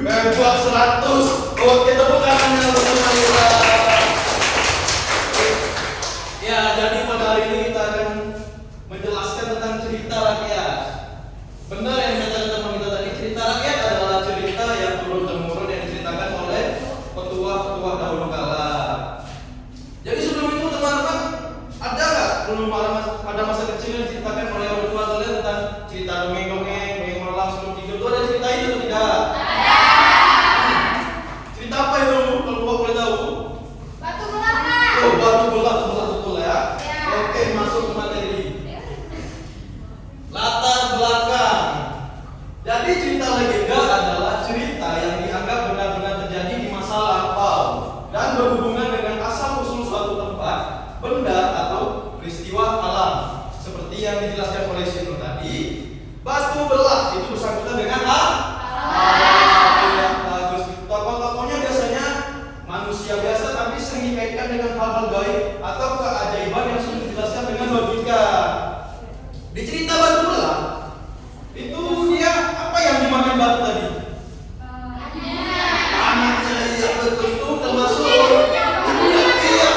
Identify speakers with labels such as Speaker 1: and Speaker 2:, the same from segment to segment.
Speaker 1: Buat 100. Oke, tepuk tangannya untuk Nayla. Ya, jadi pada hari ini kita akan menjelaskan tentang cerita rakyat. Benar yang dikatakan teman kita tadi, cerita rakyat adalah cerita yang turun-temurun yang diceritakan oleh petua-petua dahulu kala. Jadi sebelum itu teman-teman, ada nggak belum pada masa kecil yang diceritakan oleh orang tua kalian tentang cerita dongeng-dongeng, dongeng malam sebelum tidur itu ada cerita itu atau tidak? Cerita apa itu kalau Bapak boleh tahu?
Speaker 2: Batu belah.
Speaker 1: Oh, batu belah betul ya. Oke, masuk ke materi. Latar belakang. Jadi cerita legenda adalah cerita yang dianggap benar-benar terjadi di masa lampau dan berhubungan dengan asal-usul suatu tempat, benda atau peristiwa alam. Seperti yang dijelaskan oleh Sino tadi, batu belah itu bersangkutan dengan alam. Bagus. Tokoh-tokohnya biasanya manusia biasa, tapi sering dikaitkan dengan hal-hal gaib atau keajaiban yang sudah dijelaskan dengan logika. Di cerita batu belah itu dia apa yang dimakan batu tadi? Anaknya, iya betul, itu termasuk ibunya. Iya.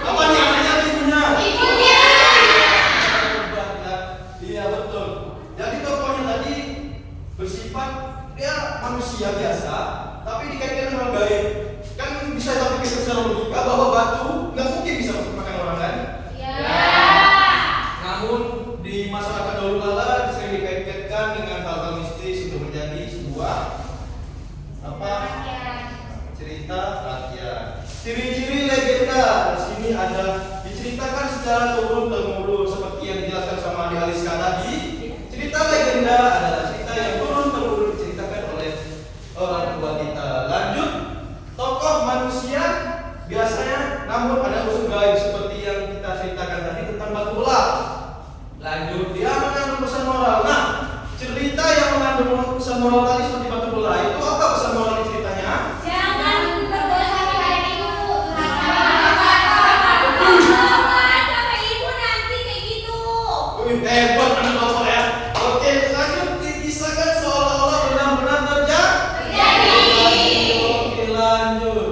Speaker 1: Apa nih anaknya atau ibunya? Iya betul. Jadi tokohnya tadi bersifat dia manusia biasa, tapi dikaitkan dengan gaib. Kan bisa tapi kita secara logika bahwa batu nggak mungkin bisa makan orang kan? Namun di masyarakat dahulu kala sering dikaitkan dengan hal-hal mistis untuk menjadi sebuah cerita rakyat. Ciri-ciri legenda di sini ada diceritakan secara turun-temurun seperti yang dijelaskan sama Adi Aliska tadi. Cerita legenda adalah cerita yang turun-temurun diceritakan oleh orang tua kita. Lanjut, tokoh manusia biasanya namun ada unsur gaib seperti yang kita ceritakan tadi tentang batu belah. Lanjut, dia mengandung pesan moral. Nah, cerita yang mengandung pesan moral tadi seperti batu belah itu apa pesan moral di ceritanya?
Speaker 2: Jangan berdosa kepada ibu. Sampai ibu nanti kayak gitu.
Speaker 1: Hebat anak bapak ya. Oke, lanjut dikisahkan seolah-olah benar-benar terjadi. Oke, lanjut.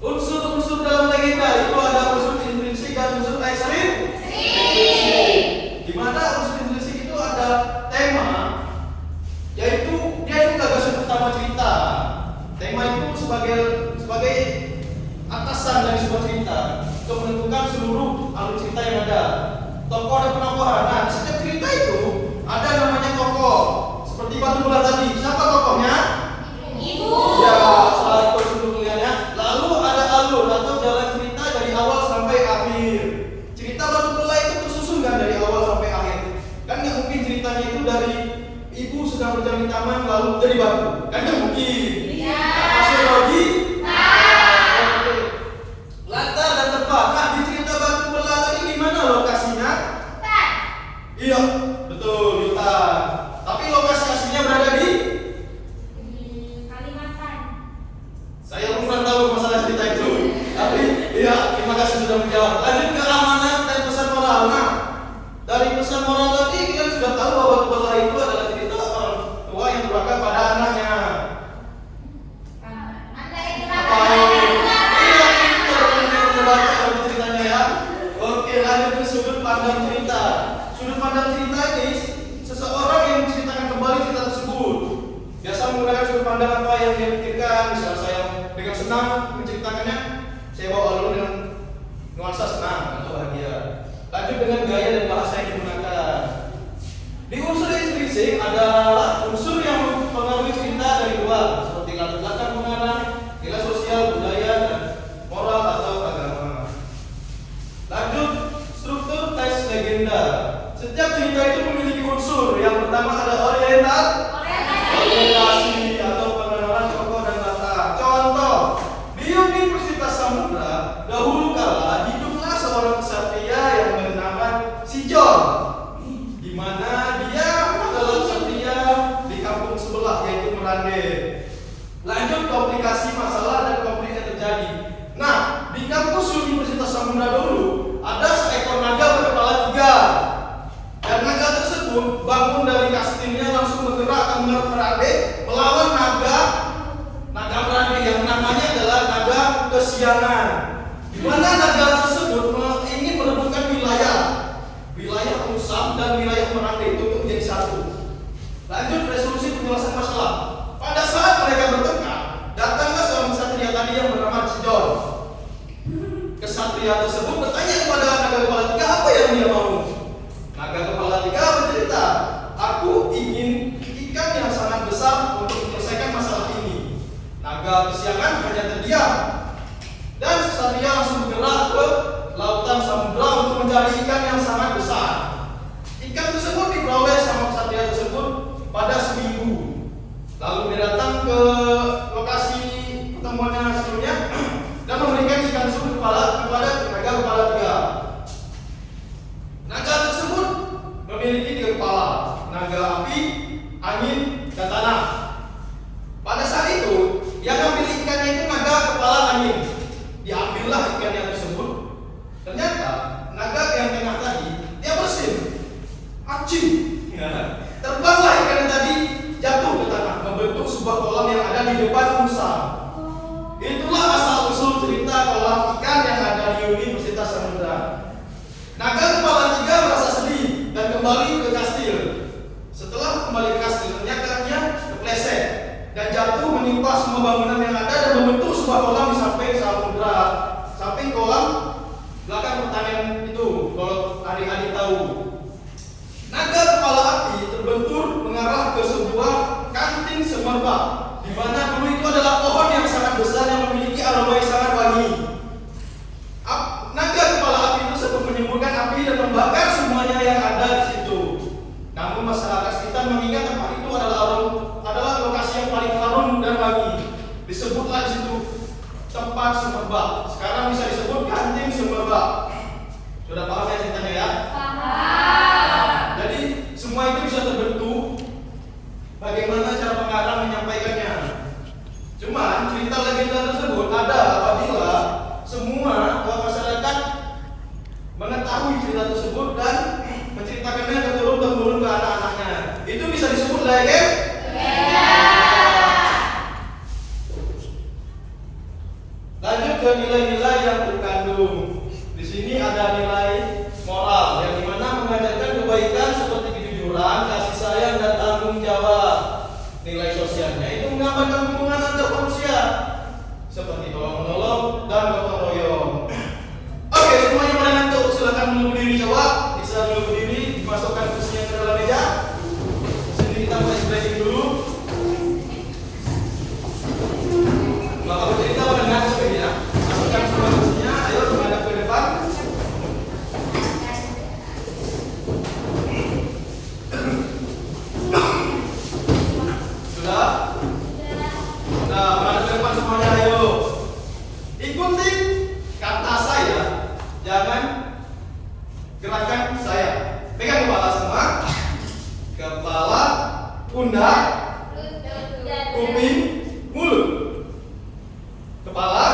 Speaker 1: Unsur-unsur dalam legenda itu ada unsur intrinsik dan unsur ekstrinsi. Di mana unsur intrinsik itu ada tema, yaitu dia itu gagasan utama cerita. Tema itu sebagai atasan dari sebuah cerita untuk menentukan seluruh alur cerita yang ada. Tokoh dan penokohan. Nah, di setiap cerita itu ada namanya tokoh. Seperti batu belah tadi. Siapa tokohnya?
Speaker 2: Ibu.
Speaker 1: Ya, salah itu sebelum kalian ya. Lalu ada alur atau jalan cerita dari awal sampai akhir. Cerita batu belah itu tersusun kan dari awal sampai akhir. Kan nggak mungkin ceritanya itu dari ibu sedang berjalan di taman lalu jadi batu. Kan nggak mungkin. Masuk lagi. Oke. Latar dan tempat. Nah, di cerita batu belah tadi di mana lokasinya? Iya, betul, hutan. Tapi lokasi aslinya berada di?
Speaker 2: Kalimantan.
Speaker 1: Saya pun kurang tahu masalah cerita itu. Tapi, iya, terima kasih sudah menjawab. Lanjut ke amanat dan pesan moral. Nah, dari pesan moral tadi kita sudah tahu bahwa batu belah itu adalah cerita orang tua yang durhaka pada anaknya.
Speaker 2: Anda itu
Speaker 1: Iya, pintar ini membaca dari ceritanya ya. Oke, lanjut ke sudut pandang cerita. Sudut pandang cerita ini seseorang yang menceritakan kembali cerita tersebut. Biasa menggunakan sudut pandang apa yang dia pikirkan. Misal saya dengan senang menceritakannya, saya bawa alur dengan nuansa senang atau bahagia. Lanjut dengan gaya dan bahasa yang digunakan. Di unsur intrinsik adalah unsur yang mempengaruhi cerita dari luar, seperti latar belakang pengarang, nilai sosial, budaya, dan moral atau agama. Lanjut, struktur teks legenda. Setiap cerita itu memiliki unsur. Yang pertama ada orientasi atau pengenalan tokoh dan latar. Contoh, di Universitas Samudra dahulu kala hiduplah seorang ksatria yang bernama Si John, di mana dia adalah ksatria di kampung sebelah yaitu Merande. Lanjut, komplikasi masalah dan konflik yang terjadi. Nah, di kampus Universitas Samudra dulu ada seekor naga berkepala 3. Dan naga tersebut bangun dari kasur kastilnya langsung bergerak ke Merade melawan naga Merade yang namanya adalah naga kesiangan. Di mana naga tersebut ingin merebutkan wilayah Usam dan wilayah Merade itu untuk menjadi satu. Lanjut resolusi penyelesaian masalah. Pada saat mereka bertengkar, datanglah seorang ksatria tadi yang bernama Cidon. Ksatria tersebut bertanya kepada naga kepala tiga apa yang dia mau. Naga kepala tiga bercerita, aku ingin ikan yang sangat besar untuk menyelesaikan masalah ini. Naga kesiangan hanya terdiam, dan ksatria langsung bergerak ke lautan samudra untuk mencari ikan yang sangat besar. Ikan tersebut diperoleh sama ksatria tersebut pada seminggu. Lalu dia datang ke lokasi pertemuannya sebelumnya dan memberikan ikan tersebut kepada naga kepala tiga. Naga tersebut memiliki 3 kepala, naga api, angin, dan tanah. Pada saat itu, yang ambil ikannya itu naga kepala angin. Diambillah ikannya tersebut. Ternyata naga yang tengah tadi dia bersin, acing. Terbanglah ikan tadi jatuh ke tanah, membentuk sebuah kolam yang ada di depan Musa. Itulah asal usul cerita kolam ikan yang ada di Universitas Samudra. Naga kepala tiga merasa sedih dan kembali ke kastil. Setelah kembali ke kastil, ternyata dia terpleset dan jatuh menimpa semua bangunan yang ada dan membentuk sebuah kolam di samping samudra, samping kolam belakang pertanian itu. Kalau adik-adik tahu, naga kepala api terbentur mengarah ke sebuah kanting semerbak, di mana dulu itu adalah pohon yang sangat besar yang memiliki aroma yang sangat wangi. Naga kepala api itu sempat menyemburkan api dan membakar semuanya yang ada di situ. Namun masyarakat sekitar mengingat tempat itu adalah lokasi yang paling harum dan wangi. Disebutlah di situ tempat semerbak. Sekarang bisa disebut kanting semerbak. Sudah paham ya ceritanya ya?
Speaker 2: Paham.
Speaker 1: Jadi semua itu bisa terbentuk. Bagaimana cara pengarang menyampaikannya? Cuman cerita legenda tersebut ada apabila semua masyarakat mengetahui cerita tersebut dan menceritakannya ke turun-temurun ke anak-anaknya. Itu bisa disebut legenda. Lanjut ke nilai-nilai yang terkandung. Di sini ada nilai moral yang dimana mengajarkan kebaikan seperti kejujuran, kasih sayang, dan tanggung jawab. Nilai sosialnya itu menggambarkan hubungan antar manusia seperti tolong menolong dan gotong royong. Oke, semuanya pada ngantuk, silakan dulu berdiri coba. Bisa dulu berdiri, dimasukkan kursinya ke dalam meja. Sini kita mulai stretching dulu. Bapak bercerita pada ngantuk ya. Masukkan semua kursinya, ayo menghadap ke depan. Sudah? Nah, menghadap ke depan semuanya, ayo. Ikuti kata saya, jangan gerakan saya. Pegang kepala semua. Kepala, pundak, kuping, mulut. Kepala.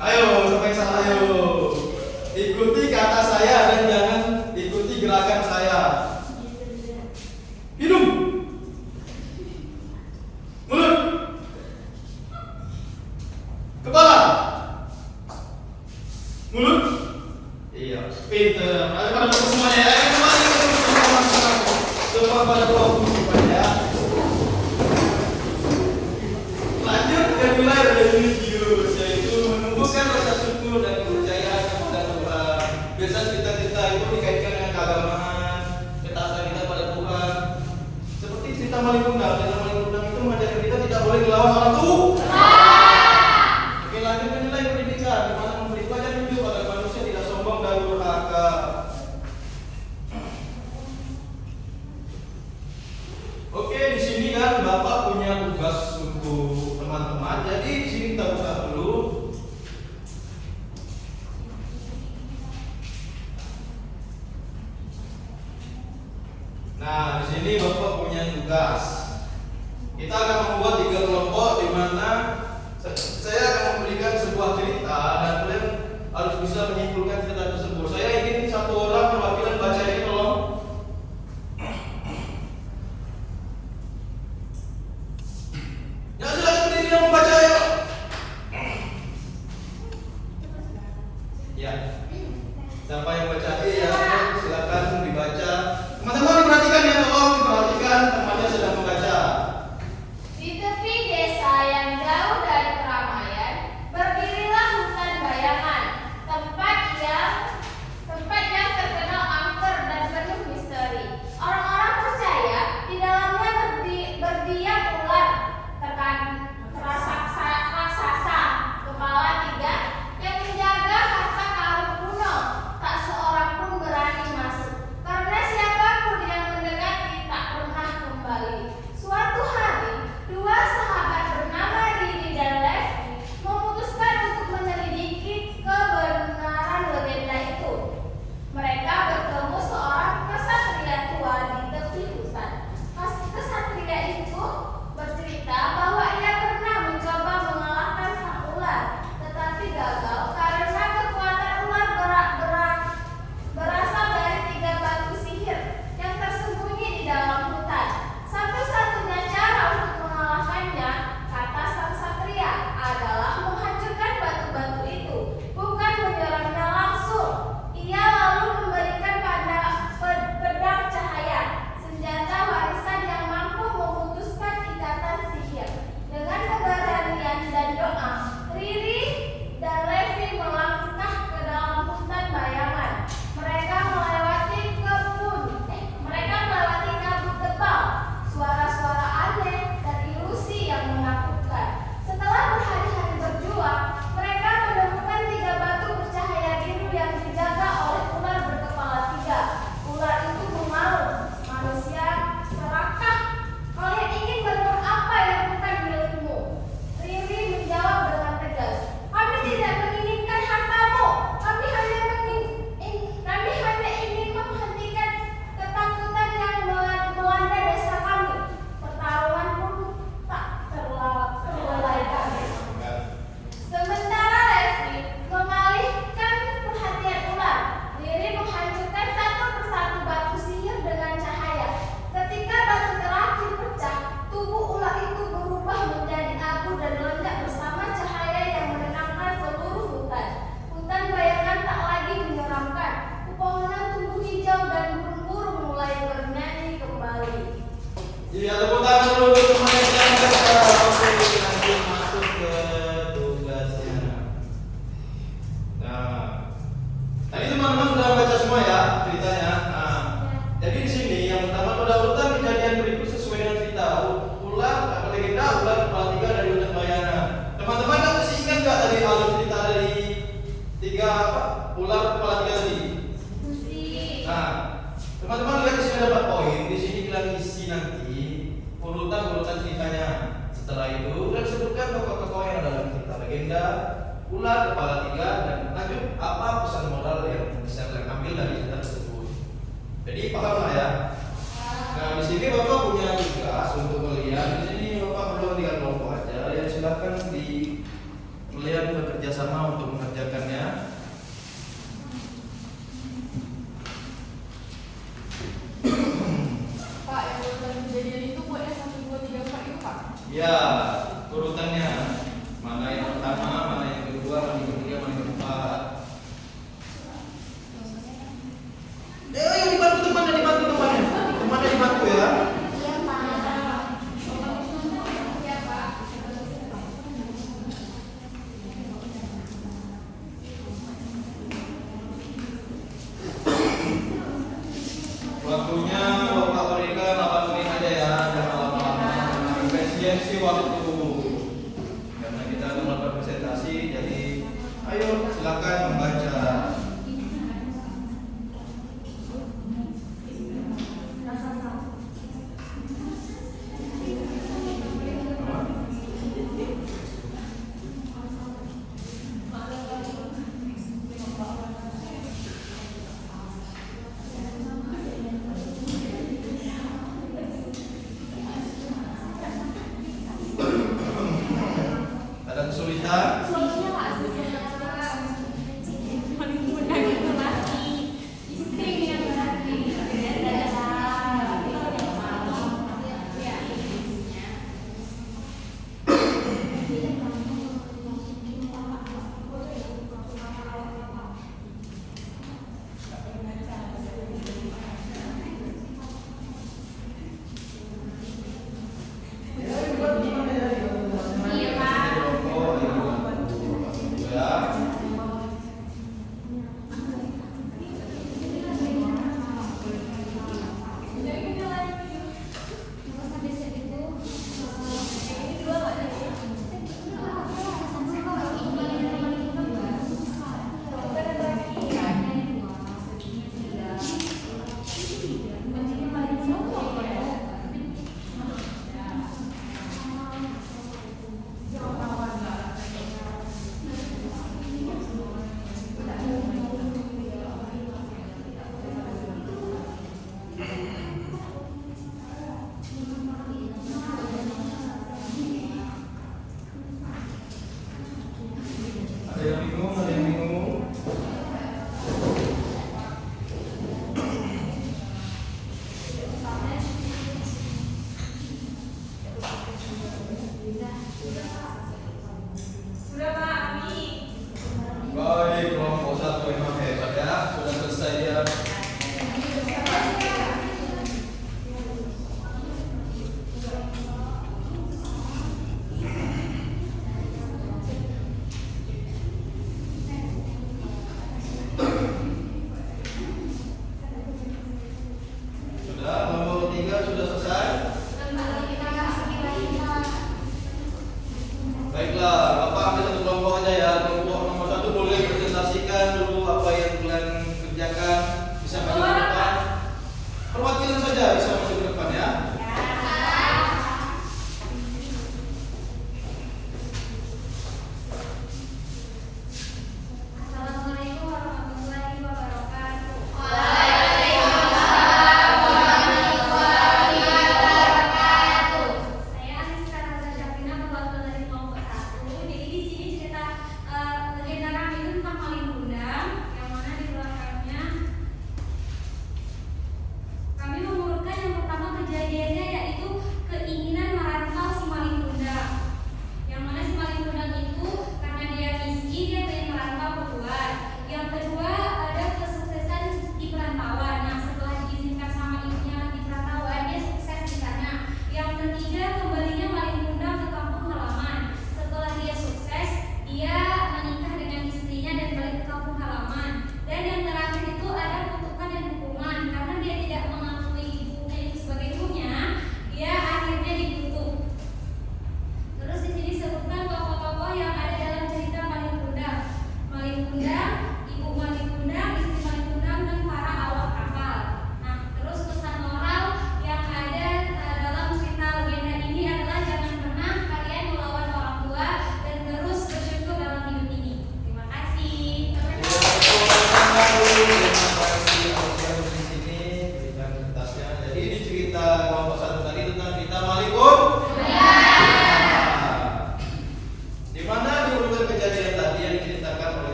Speaker 1: Ayo, sampai salah ayo. Ikuti kata saya dan jangan ikuti gerakan saya. Hidung. Mulut. Kepala. Mulut. Iya, pinter. Ayo pada fokus semuanya ya. Kembali ke semua pada fokus ya. Lanjut ke nilai religius, yaitu menumbuhkan rasa syukur dan kepercayaan kepada Tuhan. Biasa cerita-cerita itu dikaitkan dengan keagamaan, ketaatan kita pada Tuhan. Seperti cerita Maling Kundang. Cerita Maling Kundang itu mengajarkan kita tidak boleh melawan orang tua. Oke, lanjut ke nilai pendidikan, di mana memberi pelajaran hidup agar manusia tidak sombong dan durhaka. Oke, di sini kan Bapak punya tugas untuk teman-teman. Jadi di sini kita buka dulu. Nah, di sini Bapak punya tugas. Kita akan membuat 3 kelompok di mana saya akan memberikan sebuah cerita dan kalian harus bisa menyimpulkan cerita tersebut. Saya ingin satu orang perwakilan baca ini, tolong. Iya, tepuk tangan dulu untuk teman yang sedang baca. Oke, lanjut masuk ke tugasnya. Nah, tadi teman-teman sudah baca semua ya ceritanya. Nah, jadi di sini yang pertama pada urutan kejadian berikut sesuai dengan cerita. Ular apa legenda ular kepala 3 dari hutan Bayana. Teman-teman kan masih ingat nggak tadi alur cerita dari 3 apa? Ular kepala 3 tadi. Nah, teman-teman lihat di sini dapat poin. Di sini kita isi nanti urutan ceritanya. Setelah itu kita sebutkan tokoh-tokoh yang ada dalam cerita legenda ular kepala 3 dan lanjut apa pesan moral yang bisa kalian ambil dari cerita tersebut. Jadi paham lah ya. Nah di sini bapak punya tugas untuk kalian. Di sini bapak perlu 3 kelompok aja. Ya silakan di kalian bekerja sama untuk mengerjakannya.
Speaker 3: Pak, yang urutan kejadian itu buatnya 1, 2, 3, 4 itu Pak?
Speaker 1: Ya urutannya mana yang pertama, mana yang kedua, mana yang ketiga, mana yang keempat. Yang dibantu temannya, temannya dibantu ya. Waktunya bapak berikan 8 menit aja ya, jangan lama-lama. Efisiensi waktu. Karena kita akan melakukan presentasi, jadi ayo silakan membaca. Ada kesulitan?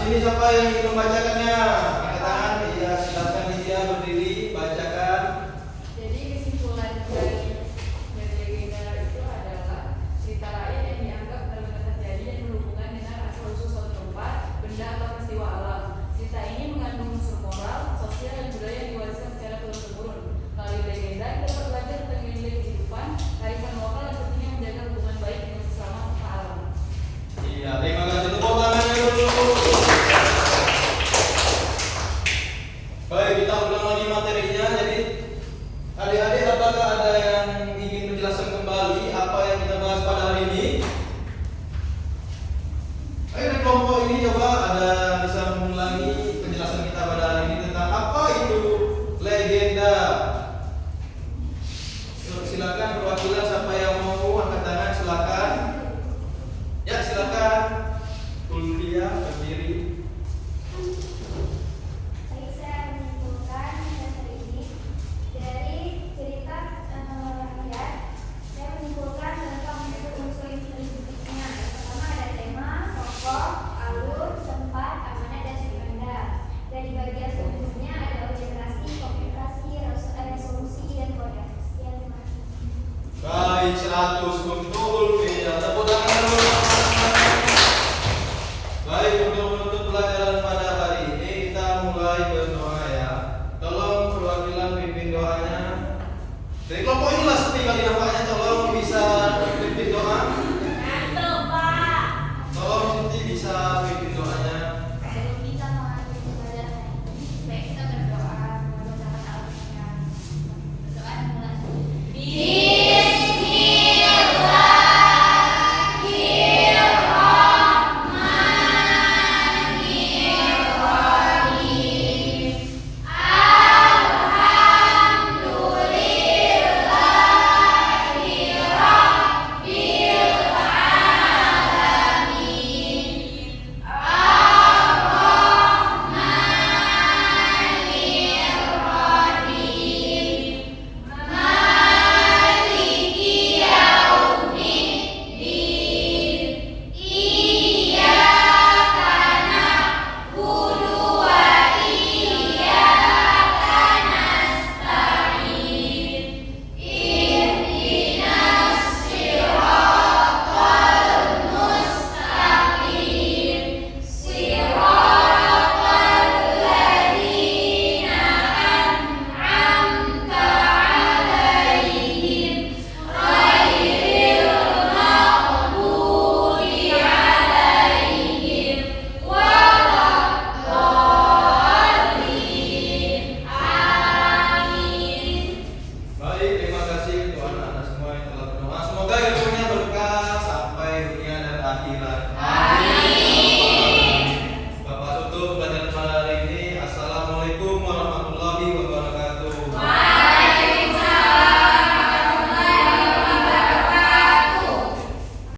Speaker 1: sini siapa yang ingin membacakannya? Angkat tangan. Iya, silakan Lydia berdiri, bacakan.
Speaker 3: Jadi kesimpulan dari legenda itu adalah cerita lain yang dianggap benar-benar terjadi dan berhubungan dengan asal-usul suatu tempat, benda atau peristiwa alam. Cerita ini mengandung unsur moral, sosial, dan budaya yang diwariskan secara turun-temurun. Melalui legenda kita dapat belajar tentang nilai kehidupan, kearifan lokal, dan pentingnya menjaga hubungan baik dengan sesama alam.
Speaker 1: Iya, terima kasih. Tepuk tangannya dulu. Baik, kita ulang lagi materinya. Jadi, adik-adik, apakah ada yang ingin menjelaskan kembali apa yang kita bahas pada hari ini? Ayo dari kelompok ini coba